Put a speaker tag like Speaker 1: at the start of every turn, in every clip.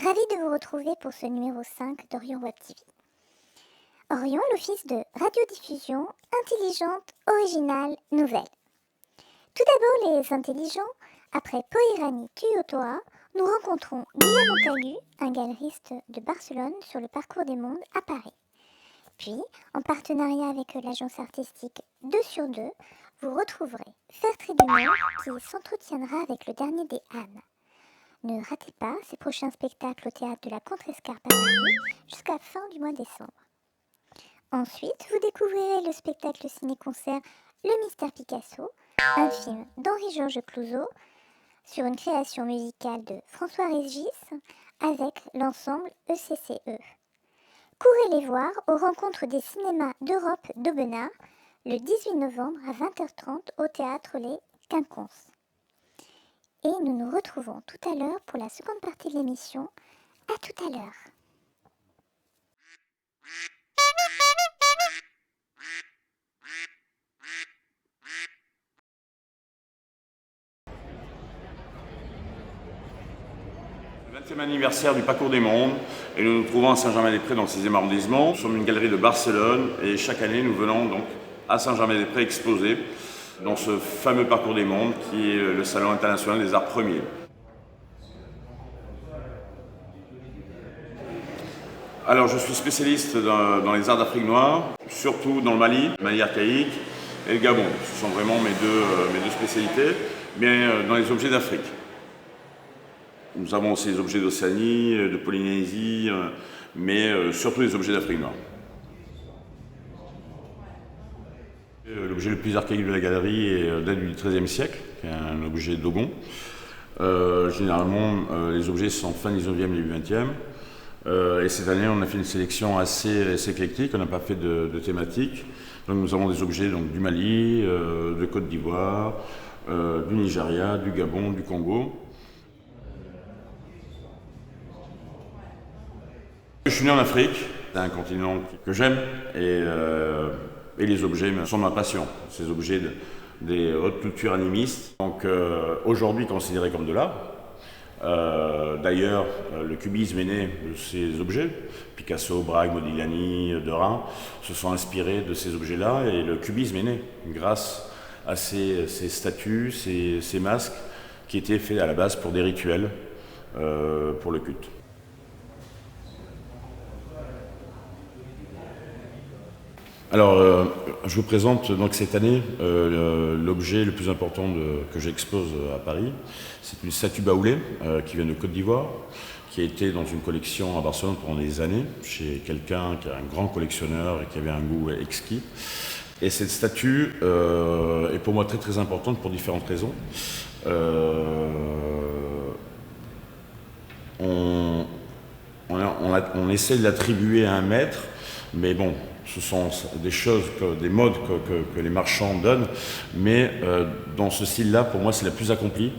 Speaker 1: Ravi de vous retrouver pour ce numéro 5 d'Orion Web TV. Orion, l'office de radiodiffusion intelligente, originale, nouvelle. Tout d'abord les intelligents, après Poirani Tuyotoa, nous rencontrons Guillaume Montagu, un galeriste de Barcelone sur le parcours des mondes à Paris. Puis, en partenariat avec l'agence artistique 2 sur 2, vous retrouverez Fertré Dumont qui s'entretiendra avec le dernier des Annes. Ne ratez pas ces prochains spectacles au théâtre de la Contrescarpe à Paris jusqu'à fin du mois de décembre. Ensuite, vous découvrirez le spectacle ciné-concert Le Mystère Picasso, un film d'Henri-Georges Clouzot sur une création musicale de François Régis avec l'ensemble ECCE. Courez les voir aux rencontres des cinémas d'Europe d'Aubenas le 18 novembre à 20h30 au théâtre Les Quinconces. Et nous nous retrouvons tout à l'heure pour la seconde partie de l'émission. À tout à l'heure.
Speaker 2: Le 20e anniversaire du Parcours des Mondes et nous nous trouvons à Saint-Germain-des-Prés dans le 6e arrondissement. Nous sommes une galerie de Barcelone et chaque année nous venons donc à Saint-Germain-des-Prés exposer dans ce fameux Parcours des Mondes qui est le Salon international des arts premiers. Alors je suis spécialiste dans les arts d'Afrique noire, surtout dans le Mali archaïque et le Gabon. Ce sont vraiment mes deux spécialités, mais dans les objets d'Afrique. Nous avons aussi des objets d'Océanie, de Polynésie, mais surtout des objets d'Afrique noire. L'objet le plus archaïque de la galerie date du XIIIe siècle, qui est un objet dogon. Généralement, les objets sont fin 19e, début 20e. Et cette année, on a fait une sélection assez éclectique, on n'a pas fait de thématique. Donc nous avons des objets donc, du Mali, de Côte d'Ivoire, du Nigeria, du Gabon, du Congo. Je suis né en Afrique, c'est un continent que j'aime et les objets sont ma passion. Ces objets des hautes cultures animistes, donc aujourd'hui considérés comme de l'art. D'ailleurs, le cubisme est né de ces objets. Picasso, Braque, Modigliani, Derain se sont inspirés de ces objets-là et le cubisme est né grâce à ces statues, ces masques qui étaient faits à la base pour des rituels, pour le culte. Alors, je vous présente donc cette année l'objet le plus important que j'expose à Paris. C'est une statue baoulée qui vient de Côte d'Ivoire, qui a été dans une collection à Barcelone pendant des années, chez quelqu'un qui est un grand collectionneur et qui avait un goût exquis. Et cette statue est pour moi très très importante pour différentes raisons. On essaie de l'attribuer à un maître, mais bon, ce sont des choses, des modes que les marchands donnent, mais dans ce style-là, pour moi, c'est la plus accomplie.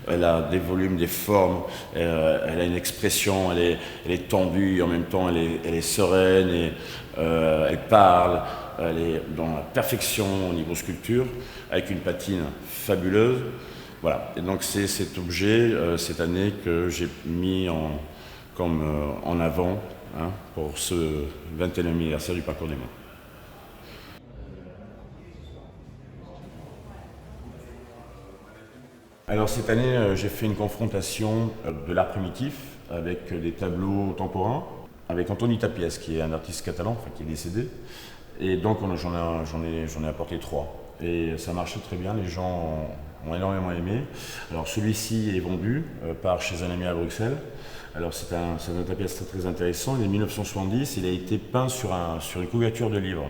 Speaker 2: Elle a des volumes, des formes, elle a une expression, elle est tendue, en même temps elle est sereine, et, elle parle, elle est dans la perfection au niveau sculpture, avec une patine fabuleuse. Voilà, et donc c'est cet objet, cette année, que j'ai mis en avant, hein, pour ce 21e anniversaire du Parcours des Mondes. Alors cette année, j'ai fait une confrontation de l'art primitif avec des tableaux contemporains, avec Antoni Tàpies, qui est un artiste catalan, enfin, qui est décédé. Et donc j'en ai apporté 3. Et ça marchait très bien, les gens ont énormément aimé. Alors celui-ci est vendu par chez un ami à Bruxelles. Alors c'est un Tàpies très, très intéressant. Il est de 1970, il a été peint sur une couverture de livre.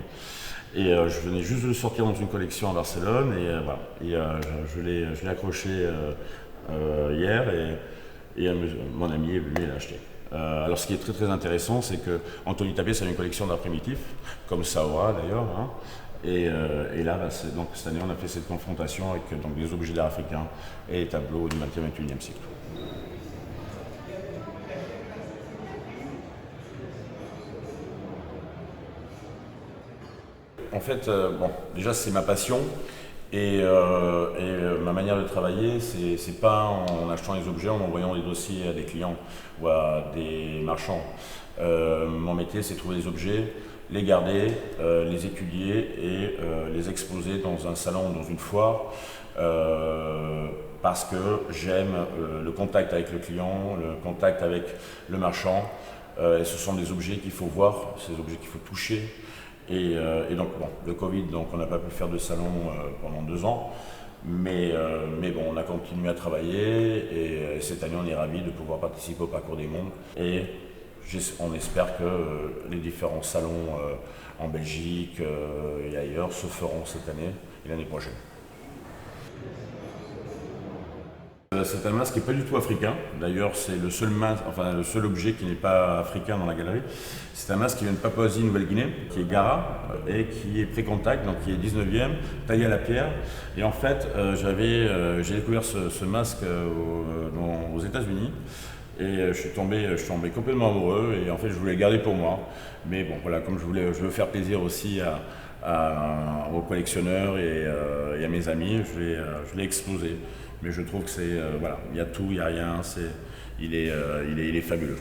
Speaker 2: Et je venais juste de le sortir dans une collection à Barcelone et voilà. Et je l'ai accroché hier et mon ami est venu et l'a acheté. Alors ce qui est très très intéressant, c'est que Antoni Tàpies a une collection d'art primitif, comme Saora d'ailleurs. Hein. Et là, donc, cette année, on a fait cette confrontation avec donc, des objets d'art africains et des tableaux du XXe et XXIe siècle. En fait, bon, déjà c'est ma passion Ma manière de travailler, c'est pas en achetant les objets, en envoyant les dossiers à des clients ou à des marchands. Mon métier, c'est trouver des objets, les garder, les étudier et les exposer dans un salon ou dans une foire. Parce que j'aime le contact avec le client, le contact avec le marchand. Et ce sont des objets qu'il faut voir, ces objets qu'il faut toucher. Et donc, bon, le Covid, donc on n'a pas pu faire de salon pendant 2 ans. Mais bon, on a continué à travailler et cette année, on est ravis de pouvoir participer au Parcours des Mondes. Et on espère que les différents salons en Belgique et ailleurs se feront cette année et l'année prochaine. C'est un masque qui n'est pas du tout africain. D'ailleurs, c'est le seul masque, enfin le seul objet qui n'est pas africain dans la galerie. C'est un masque qui vient de Papouasie-Nouvelle-Guinée, qui est Gara et qui est pré-contact, donc qui est 19e, taillé à la pierre. Et en fait, j'ai découvert ce masque aux États-Unis. Et je suis tombé complètement amoureux et en fait je voulais le garder pour moi. Mais bon voilà, comme je veux faire plaisir aussi aux collectionneurs et à mes amis, je l'ai exposé. Mais je trouve que voilà, il y a tout, il n'y a rien, il est fabuleux.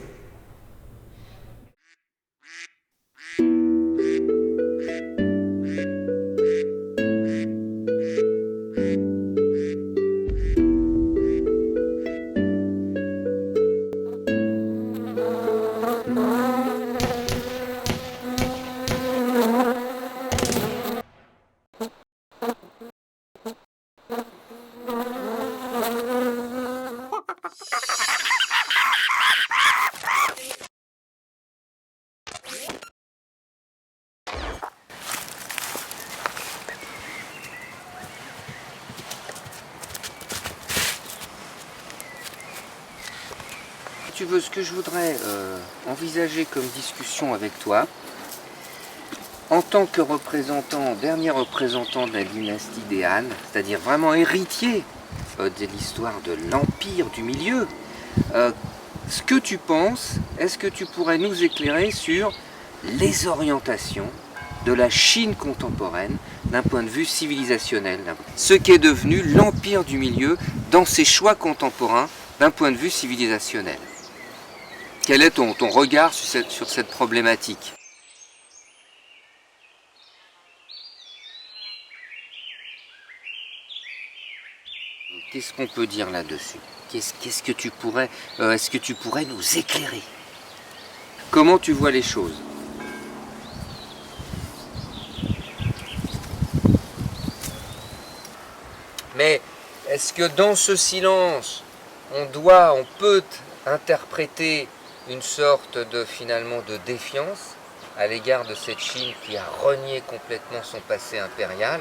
Speaker 3: Si tu veux, ce que je voudrais envisager comme discussion avec toi, en tant que dernier représentant de la dynastie des Han, c'est-à-dire vraiment héritier de l'histoire de l'Empire du Milieu, ce que tu penses, est-ce que tu pourrais nous éclairer sur les orientations de la Chine contemporaine d'un point de vue civilisationnel, ce qu'est devenu l'Empire du Milieu dans ses choix contemporains d'un point de vue civilisationnel? Quel est ton regard sur cette problématique? Qu'est-ce qu'on peut dire là-dessus? Est-ce que tu pourrais nous éclairer? Comment tu vois les choses? Mais est-ce que dans ce silence, on peut interpréter une sorte finalement de défiance à l'égard de cette Chine qui a renié complètement son passé impérial?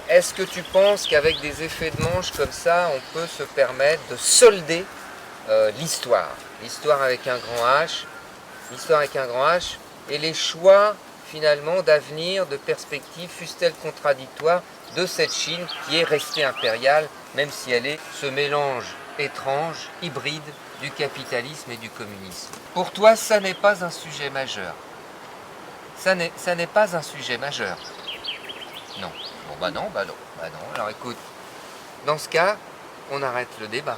Speaker 3: Est-ce que tu penses qu'avec des effets de manche comme ça, on peut se permettre de solder l'histoire avec un grand H, et les choix finalement d'avenir, de perspective, fussent-elles contradictoires, de cette Chine qui est restée impériale, même si elle est ce mélange étrange, hybride, du capitalisme et du communisme? Pour toi, ça n'est pas un sujet majeur. Ça n'est pas un sujet majeur. Non. Bon, bah non. Alors écoute, dans ce cas, on arrête le débat.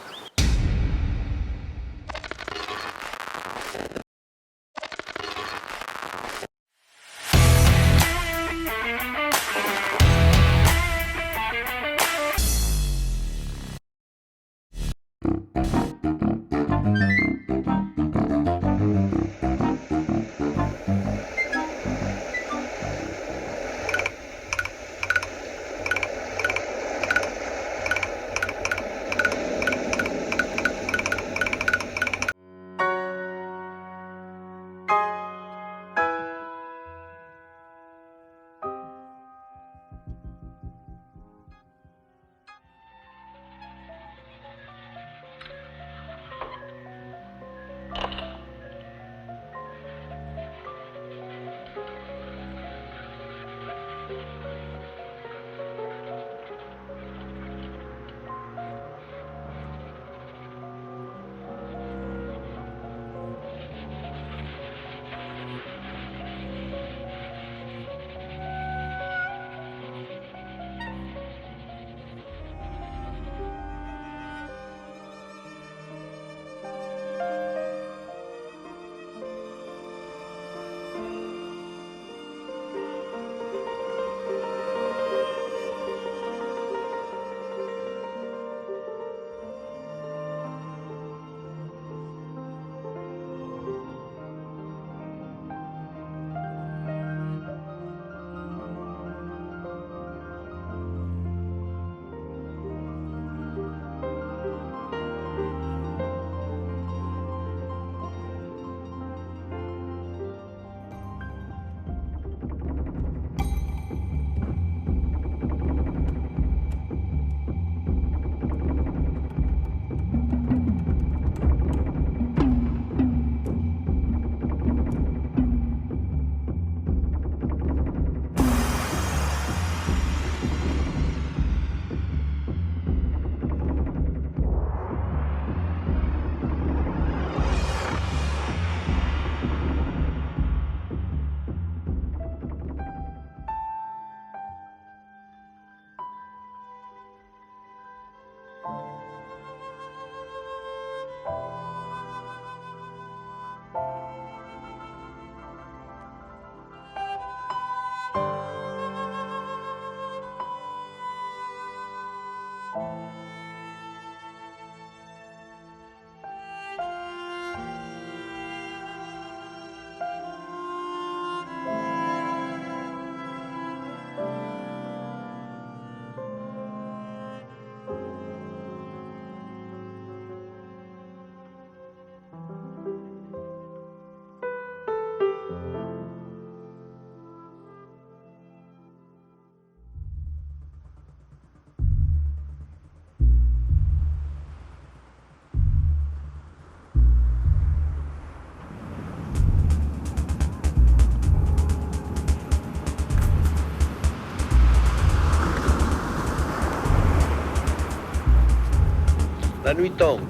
Speaker 4: La nuit tombe.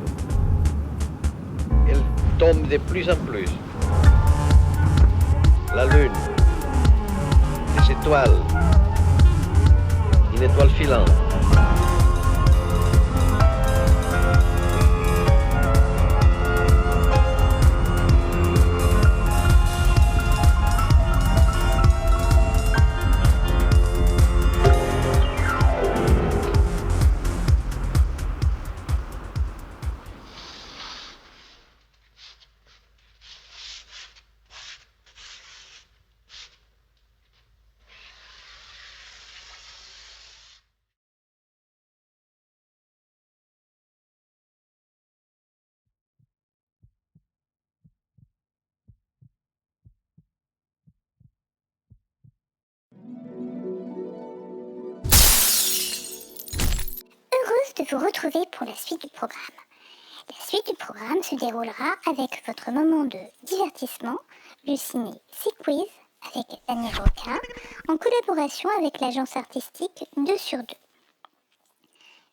Speaker 4: Elle tombe de plus en plus. La lune, les étoiles, une étoile filante.
Speaker 1: Heureuse de vous retrouver pour la suite du programme. La suite du programme se déroulera avec votre moment de divertissement, le ciné C-Quiz avec Daniel Roca, en collaboration avec l'agence artistique 2 sur 2.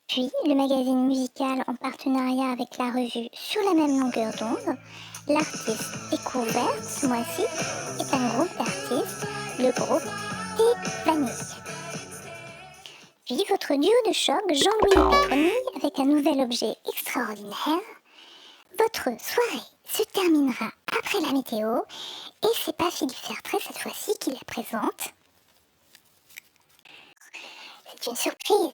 Speaker 1: Puis, le magazine musical en partenariat avec la revue Sur la même longueur d'onde, l'artiste découverte ce mois-ci est un groupe d'artistes, le groupe Des Vanilles. Puis votre duo de choc, Jean-Louis et Petroni, avec un nouvel objet extraordinaire. Votre soirée se terminera après la météo, et c'est pas Philippe Fertret cette fois-ci qui la présente. C'est une surprise.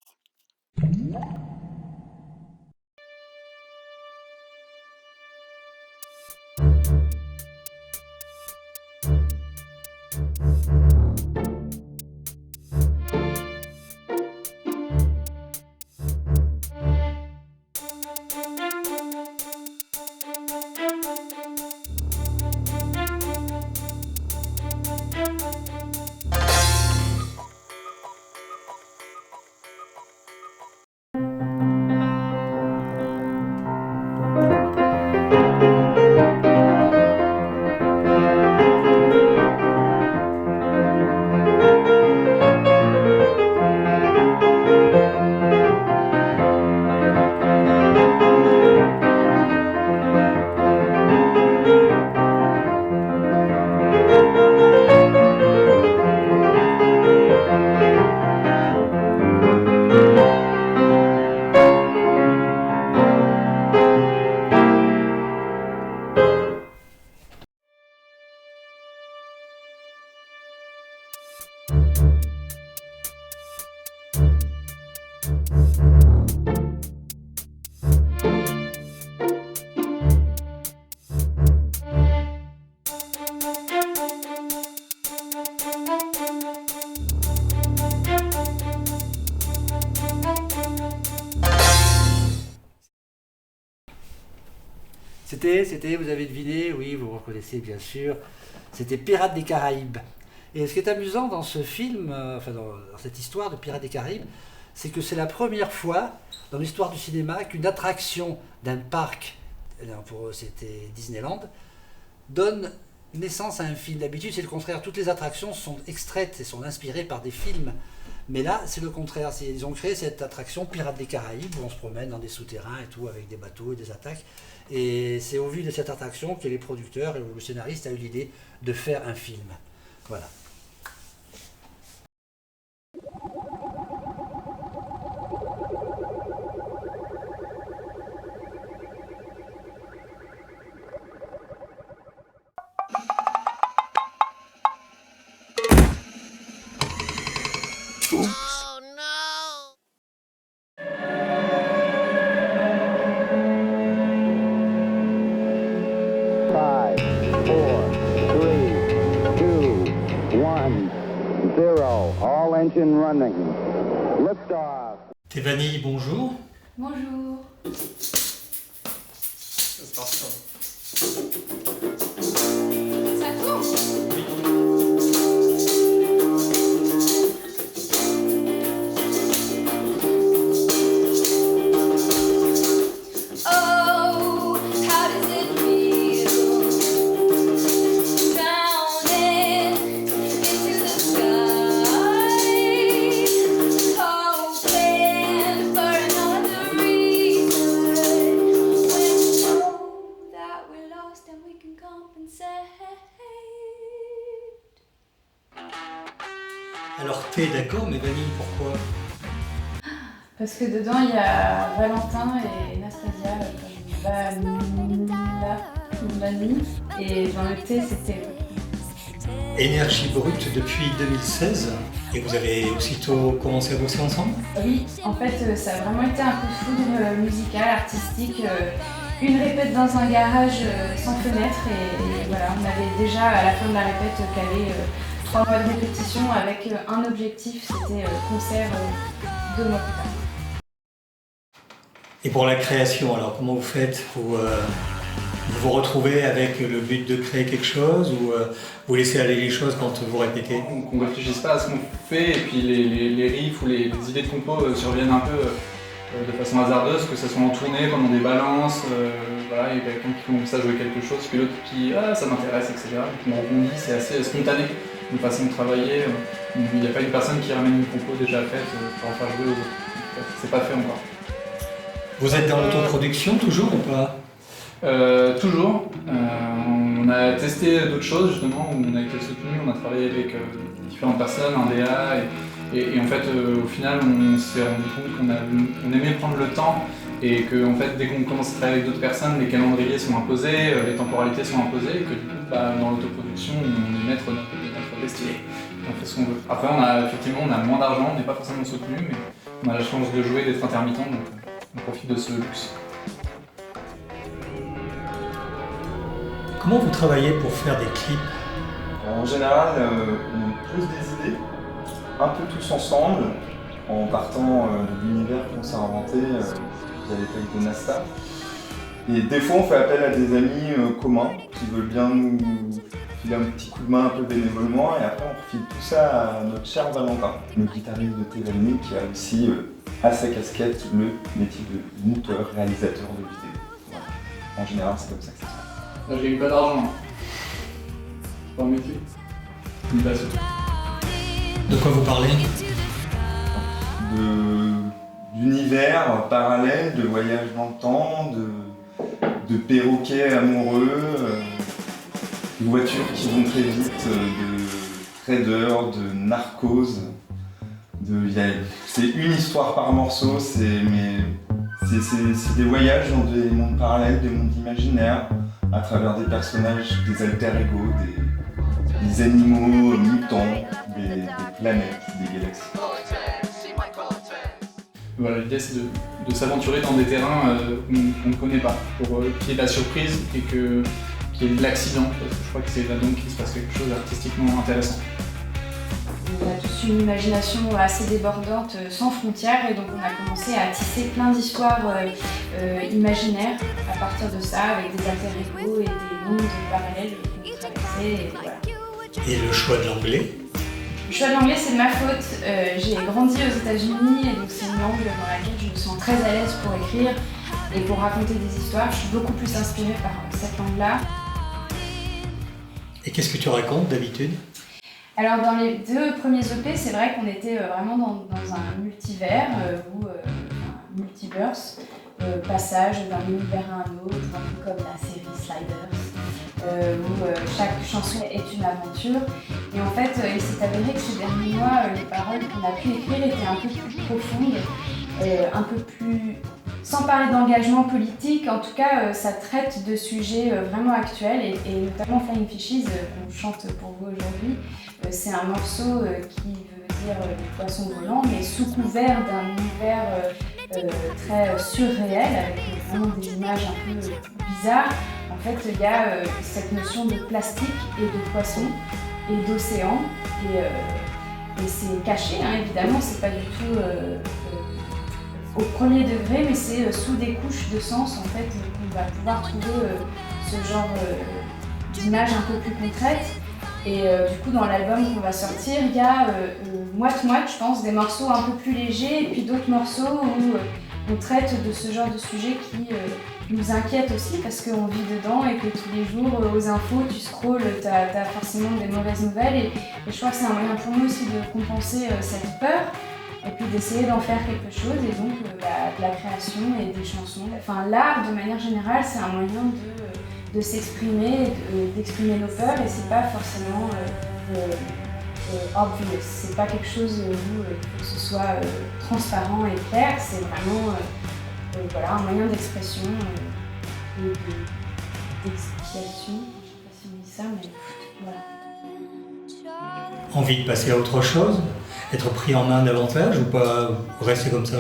Speaker 5: C'était, vous avez deviné, oui, vous reconnaissez bien sûr, c'était Pirates des Caraïbes. Et ce qui est amusant dans ce film, dans cette histoire de Pirates des Caraïbes, c'est que c'est la première fois dans l'histoire du cinéma qu'une attraction d'un parc, pour eux c'était Disneyland, donne naissance à un film. D'habitude c'est le contraire, toutes les attractions sont extraites et sont inspirées par des films. Mais là, c'est le contraire. Ils ont créé cette attraction Pirates des Caraïbes où on se promène dans des souterrains et tout avec des bateaux et des attaques. Et c'est au vu de cette attraction que les producteurs et le scénariste a eu l'idée de faire un film. Voilà.
Speaker 6: Engine running. Liftoff.
Speaker 7: Des Vanilles, bonjour.
Speaker 8: Bonjour.
Speaker 7: C'est parti.
Speaker 8: Ça tourne? Oh, how does it feel? Drowning into the sky, hoping for another reason.
Speaker 9: Alors thé, d'accord, mais vanille, pourquoi?
Speaker 10: Parce que dedans il y a Valentin et Nastasia, comme vanille, et dans le thé c'était...
Speaker 9: Énergie brute depuis 2016, et vous avez aussitôt commencé à bosser ensemble?
Speaker 10: Oui, en fait ça a vraiment été un coup de foudre musical, artistique. Une répète dans un garage sans fenêtre et voilà, on avait déjà à la fin de la répète calé 3 mois de répétition avec un objectif, c'était concert 2 mois plus tard.
Speaker 9: Et pour la création, alors comment vous faites? Vous vous retrouvez avec le but de créer quelque chose ou vous laissez aller les choses quand vous répétez?
Speaker 11: Qu'on ne réfléchisse pas à ce qu'on fait et puis les riffs ou les idées de compo surviennent un peu de façon hasardeuse, que ce soit en tournée, pendant des balances, voilà, il y a quelqu'un qui commence à jouer quelque chose, puis l'autre qui « ah ça m'intéresse », etc. Donc on rebondit, c'est assez spontané, une façon de travailler. Il n'y a pas une personne qui ramène une compo déjà faite pour en faire jouer aux autres. C'est pas fait encore.
Speaker 9: Vous êtes dans l'autoproduction toujours ou pas?
Speaker 11: Toujours. On a testé d'autres choses justement, où on a été soutenu, on a travaillé avec différentes personnes, un DA, et en fait au final on s'est rendu compte qu'on aimait prendre le temps et que en fait, dès qu'on commence à travailler avec d'autres personnes, les calendriers sont imposés, les temporalités sont imposées, et que du coup dans l'autoproduction on est maître de notre destinée. On fait ce qu'on veut. Après on a moins d'argent, on n'est pas forcément soutenu, mais on a la chance de jouer, d'être intermittent, donc on profite de ce luxe.
Speaker 9: Comment vous travaillez pour faire des clips?
Speaker 12: En général, on pose des idées, un peu tous ensemble, en partant de l'univers qu'on s'est inventé via l'époque de Nasta. Et des fois, on fait appel à des amis communs qui veulent bien nous filer un petit coup de main un peu bénévolement, et après on refile tout ça à notre cher Valentin, le guitariste de Thévalny, qui a aussi à sa casquette le métier de monteur, réalisateur de vidéos. Voilà. En général, c'est comme ça que ça se passe.
Speaker 11: Là, je gagne pas d'argent. C'est pas un métier. Ni pas ça.
Speaker 9: De quoi vous parlez?
Speaker 12: D'univers parallèles, de voyages dans le temps, de perroquets amoureux, de voitures qui vont très vite, de traders, de narcos. C'est une histoire par morceau, c'est des voyages dans des mondes parallèles, des mondes imaginaires, à travers des personnages, des alter ego, des animaux mutants, des planètes, des galaxies.
Speaker 11: Voilà, l'idée c'est de s'aventurer dans des terrains qu'on ne connaît pas, pour qu'il y ait de la surprise et qu'il y ait de l'accident, parce que je crois que c'est là-dedans qu'il se passe quelque chose d'artistiquement intéressant.
Speaker 10: On a tous une imagination assez débordante, sans frontières, et donc on a commencé à tisser plein d'histoires imaginaires à partir de ça, avec des alter ego et des mondes parallèles qu'on traversait, et voilà.
Speaker 9: Et le choix de l'anglais?
Speaker 10: Le choix de l'anglais, c'est de ma faute. J'ai grandi aux États-Unis, et donc c'est une langue dans laquelle je me sens très à l'aise pour écrire et pour raconter des histoires. Je suis beaucoup plus inspirée par cette langue-là.
Speaker 9: Et qu'est-ce que tu racontes d'habitude?
Speaker 10: Alors dans les 2 premiers EP, c'est vrai qu'on était vraiment dans un multivers ou un multiverse, passage d'un univers à un autre, un peu comme la série Sliders, où chaque chanson est une aventure. Et en fait, il s'est avéré que ces derniers mois, les paroles qu'on a pu écrire étaient un peu plus profondes, un peu plus... Sans parler d'engagement politique, en tout cas, ça traite de sujets vraiment actuels, et notamment Flying Fishes, qu'on chante pour vous aujourd'hui. C'est un morceau qui veut dire les poissons volants, mais sous couvert d'un univers très surréel, avec vraiment des images un peu bizarres. En fait, il y a cette notion de plastique et de poissons et d'océan, et c'est caché, hein, évidemment, c'est pas du tout au premier degré, mais c'est sous des couches de sens en fait qu'on va pouvoir trouver ce genre d'images un peu plus concrètes. Et du coup, dans l'album qu'on va sortir, il y a moite-moite, je pense, des morceaux un peu plus légers, et puis d'autres morceaux où on traite de ce genre de sujet qui nous inquiète aussi, parce qu'on vit dedans et que tous les jours, aux infos, tu scrolles, t'as forcément des mauvaises nouvelles, et je crois que c'est un moyen pour nous aussi de compenser cette peur, et puis d'essayer d'en faire quelque chose, et donc de la création et des chansons. Enfin, l'art, de manière générale, c'est un moyen de s'exprimer, d'exprimer nos peurs, et c'est pas forcément obvious. C'est pas quelque chose où il faut que ce soit transparent et clair, c'est vraiment voilà, un moyen d'expression et d'explication. Je sais pas si on dit ça, mais voilà.
Speaker 9: Envie de passer à autre chose? Être pris en main davantage ou pas rester comme ça?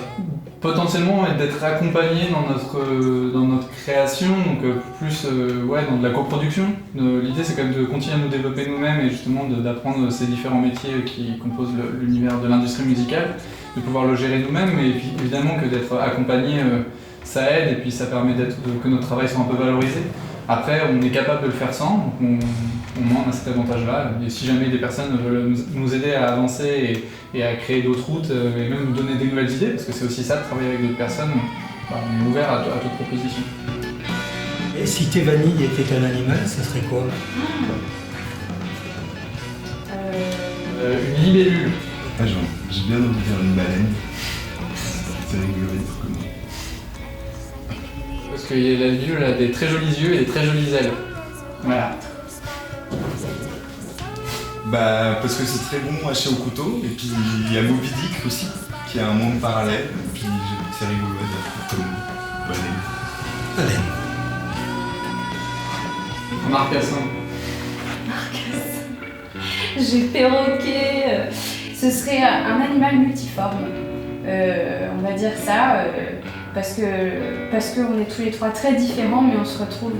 Speaker 11: Potentiellement d'être accompagné dans notre création, donc plus ouais, dans de la coproduction. L'idée c'est quand même de continuer à nous développer nous-mêmes et justement d'apprendre ces différents métiers qui composent l'univers de l'industrie musicale, de pouvoir le gérer nous-mêmes, mais évidemment que d'être accompagné ça aide et puis ça permet que notre travail soit un peu valorisé. Après on est capable de le faire sans, donc on a cet avantage-là. Et si jamais des personnes veulent nous aider à avancer et à créer d'autres routes et même nous donner des nouvelles idées, parce que c'est aussi ça de travailler avec d'autres personnes, on est ouvert à toute proposition.
Speaker 9: Et si tes vanilles étaient un animal, ça serait quoi?
Speaker 11: Une libellule.
Speaker 12: Ah, j'ai bien envie de dire une baleine. C'est rigolo d'être comme moi.
Speaker 11: Parce que la libellule a des très jolis yeux et des très jolies ailes. Voilà.
Speaker 12: Bah, parce que c'est très bon haché au couteau, et puis il y a Moby Dick aussi, qui a un monde parallèle, et puis c'est rigolo à dire comme baleine.
Speaker 9: Baleine.
Speaker 11: Marcassin.
Speaker 10: J'ai perroquet. Ce serait un animal multiforme. On va dire ça, parce qu'on est tous les trois très différents, mais on se retrouve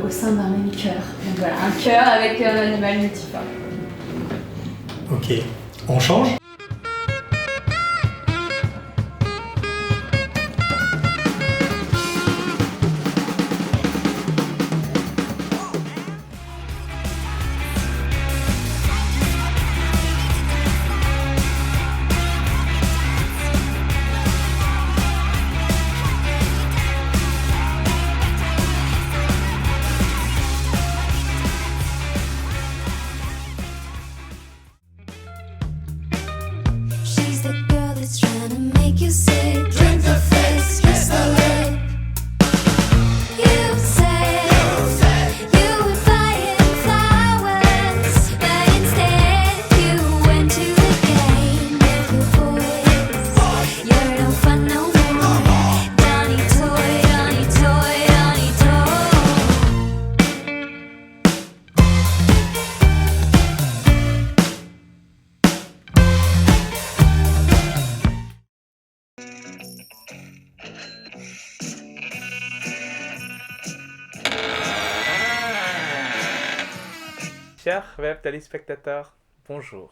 Speaker 10: au sein d'un même cœur. Donc voilà, un cœur avec un animal multiforme.
Speaker 9: Ok, on change?
Speaker 8: She's the girl that's trying to make you sick. Drink the fizz, kiss the lip. You said you were buying flowers, but instead you went to the game with your boys. You're no fun no more. Donny toy, Donny toy, Donny toy.
Speaker 13: Chers web téléspectateurs, bonjour.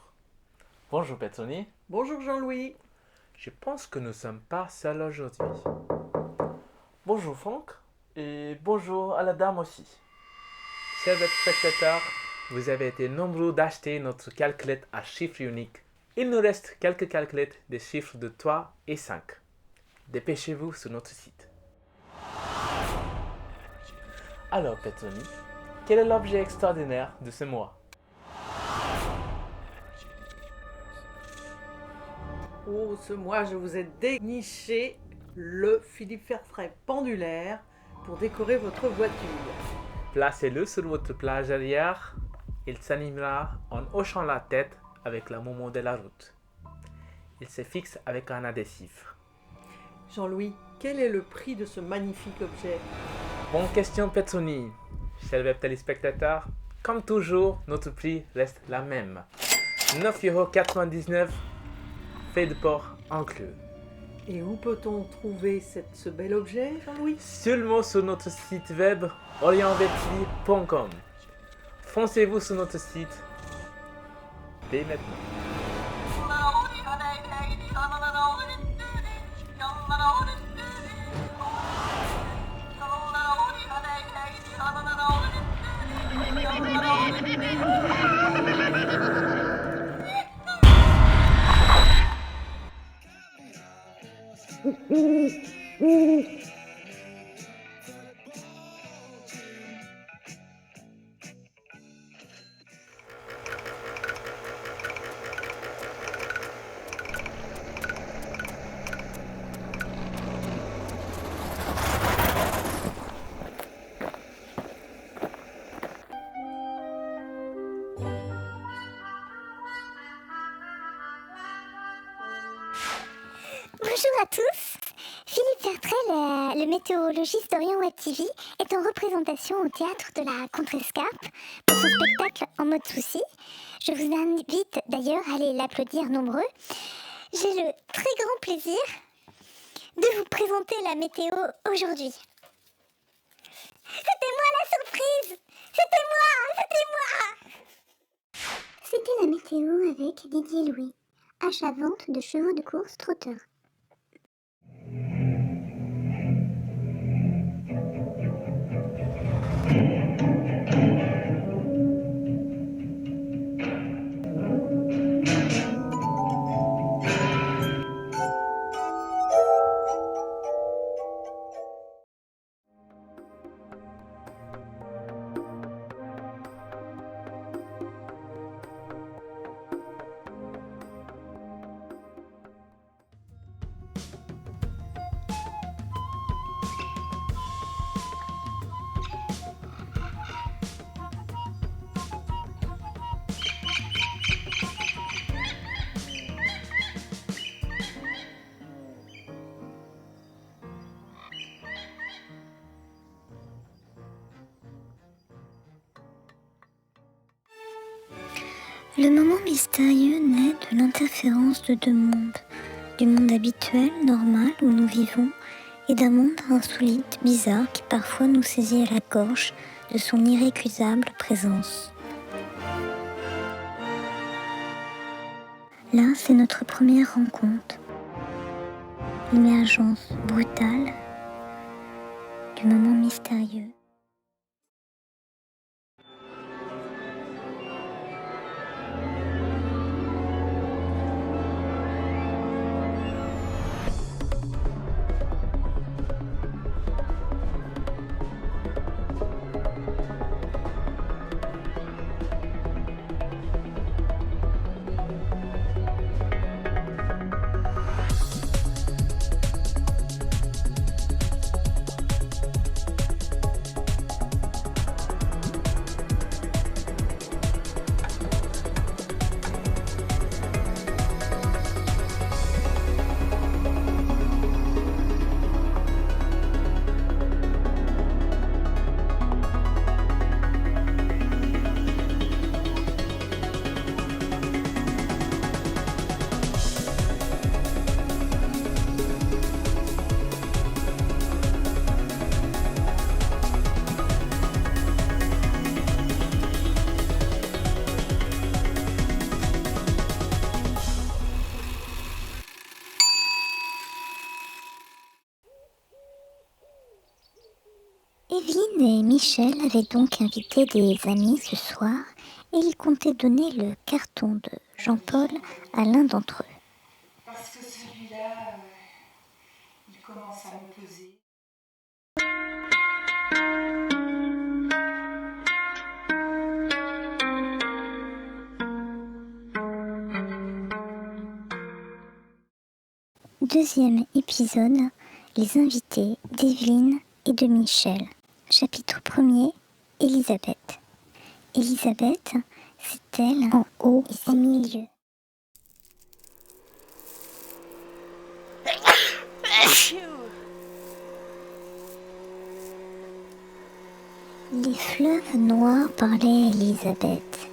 Speaker 13: Bonjour Petzoni.
Speaker 14: Bonjour Jean-Louis.
Speaker 13: Je pense que nous ne sommes pas seuls aujourd'hui. Bonjour Franck et bonjour à la dame aussi. Chers web spectateurs, vous avez été nombreux d'acheter notre calculette à chiffres uniques. Il nous reste quelques calculettes des chiffres de 3 et 5. Dépêchez-vous sur notre site. Alors Petzoni, quel est l'objet extraordinaire de ce mois?
Speaker 14: Oh, ce mois, je vous ai déniché le Philippe Ferfray pendulaire pour décorer votre voiture.
Speaker 13: Placez-le sur votre plage arrière. Il s'animera en hochant la tête avec la momo de la route. Il se fixe avec un adhésif.
Speaker 14: Jean-Louis, quel est le prix de ce magnifique objet?
Speaker 13: Bonne question Petzoni. Chers web téléspectateurs, comme toujours, notre prix reste la même. 9,99 €, frais de port inclus.
Speaker 14: Et où peut-on trouver ce bel objet, Jean-Louis?
Speaker 13: Seulement sur notre site web orientwebtv.com. Foncez-vous sur notre site dès maintenant.
Speaker 1: Bonjour à tous. Philippe Fertrel, le météorologiste d'Orient Web TV, est en représentation au théâtre de la Contrescarpe pour son spectacle En mode souci. Je vous invite d'ailleurs à aller l'applaudir nombreux. J'ai le très grand plaisir de vous présenter la météo aujourd'hui. C'était moi la surprise! C'était la météo avec Didier Louis, achat-vente de chevaux de course trotteurs. Le moment mystérieux naît de l'interférence de deux mondes, du monde habituel, normal, où nous vivons, et d'un monde insolite, bizarre, qui parfois nous saisit à la gorge de son irrécusable présence. Là, c'est notre première rencontre, l'émergence brutale du moment mystérieux. Evelyne et Michel avaient donc invité des amis ce soir et ils comptaient donner le carton de Jean-Paul à l'un d'entre eux.
Speaker 10: Parce que celui-là, il commence à me peser.
Speaker 1: Deuxième épisode, les invités d'Evelyne et de Michel. Chapitre 1er, Elisabeth. Elisabeth, c'est elle en haut et au milieu. Les fleuves noirs parlaient à Elisabeth.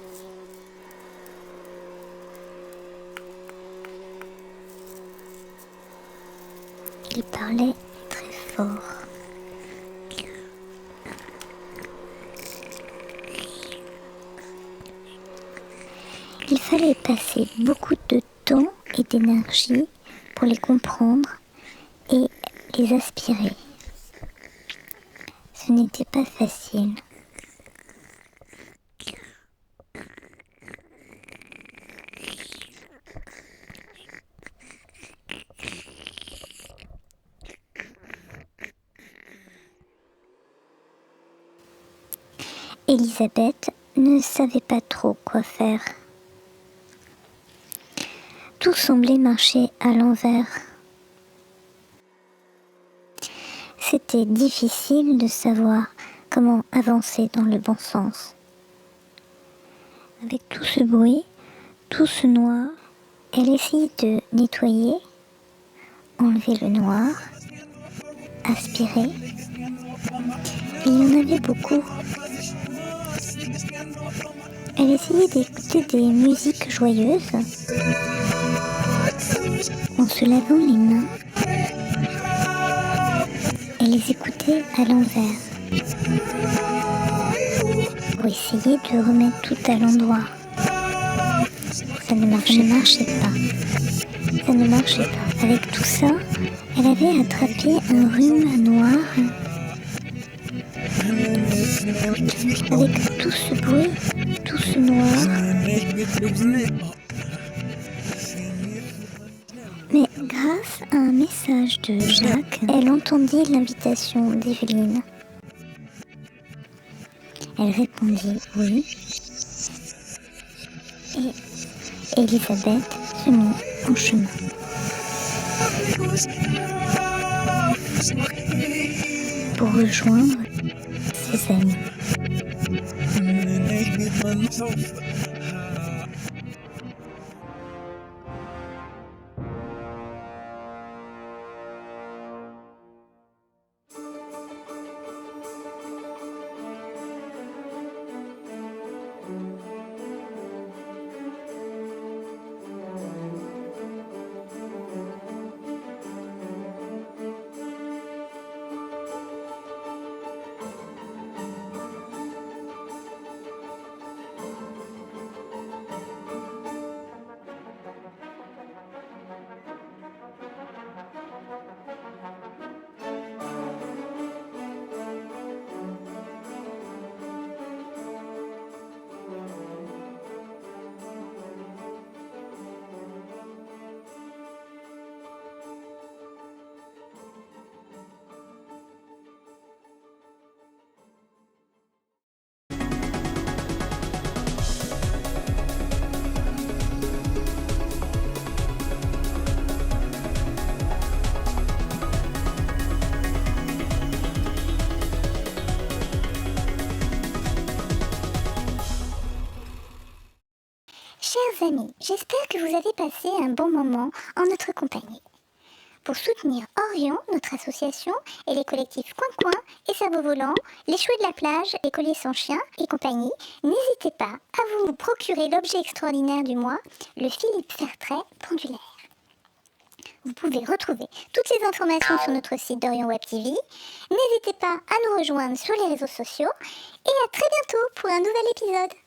Speaker 1: Ils parlaient très fort. Il fallait passer beaucoup de temps et d'énergie pour les comprendre et les aspirer. Ce n'était pas facile. Elisabeth ne savait pas trop quoi faire. Tout semblait marcher à l'envers. C'était difficile de savoir comment avancer dans le bon sens. Avec tout ce bruit, tout ce noir, elle essayait de nettoyer enlever le noir, aspirer. Il y en avait beaucoup. Elle essayait d'écouter des musiques joyeuses en se lavant les mains. Elle les écoutait à l'envers pour essayer de remettre tout à l'endroit. Ça ne marchait pas. Ça ne marchait pas. Avec tout ça, elle avait attrapé un rhume noir. Avec tout ce bruit, tout ce noir. Mais grâce à un message de Jacques, elle entendit l'invitation d'Evelyne. Elle répondit oui. Et Elisabeth se mit en chemin. Pour rejoindre ses amis. Chers amis, j'espère que vous avez passé un bon moment en notre compagnie. Pour soutenir Orion, notre association, et les collectifs Coin Coin et Cerveau Volant, les Chouets de la plage, les Colliers sans chien et compagnie, n'hésitez pas à vous procurer l'objet extraordinaire du mois, le Philippe Fertrais pendulaire. Vous pouvez retrouver toutes les informations sur notre site d'Orion Web TV. N'hésitez pas à nous rejoindre sur les réseaux sociaux et à très bientôt pour un nouvel épisode.